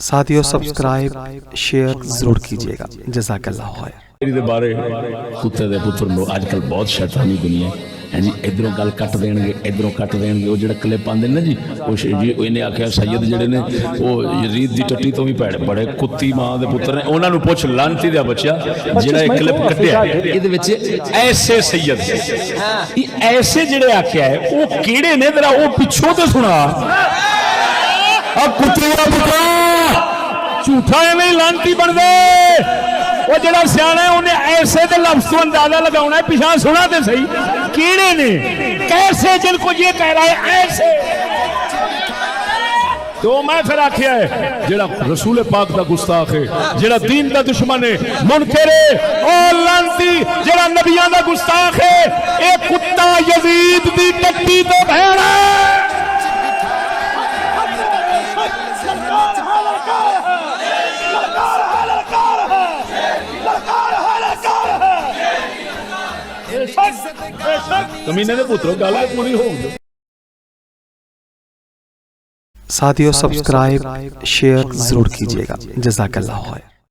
साथियों subscribe share जरूर कीजिएगा। जज़ाकल्लाह खैर। दे बारे कुत्ते दे पुत्र लो आजकल बहुत शैतानी दुनिया है जी। इधरों गल कट देंगे इधरों कट देंगे। वो जो क्लिप आते ना जी वो जी इन्हें आख्या सैयद जड़े ने वो यजीद की टट्टी तो भी भैड़े बड़े कुत्ती मां के पुत्र ने उन्होंने पुछ लानती दा बच्चा जेड़ा एक क्लिप कटिया ऐसे सैयद ऐसे जेड़े आख्या है वो केड़े ने जरा वो पिछों तो सुना कुत्ते का पुत्रा झूठा एवं लानती बन गए। वो जरा सियाना है उन्हें ऐसे दे लफ्ज़ तो अंदाजा लगाना है पिछा सुना तो सही कीड़े ने कैसे जिनको ये कह रहा है ऐसे। तो मैं फिर आखिया है जेड़ा रसूल पाक दा गुस्ताख है जेड़ा दीन दा दुश्मन है मुनकर है और लानती जेड़ा नबियां दा गुस्ताख है एक कुत्ता यजीद दी टट्टी तो भेड़ा कमीने दे पुत्रों गल पूरी हो। साथियों सब्सक्राइब शेयर जरूर कीजिएगा। जज़ाकल्लाह खैर।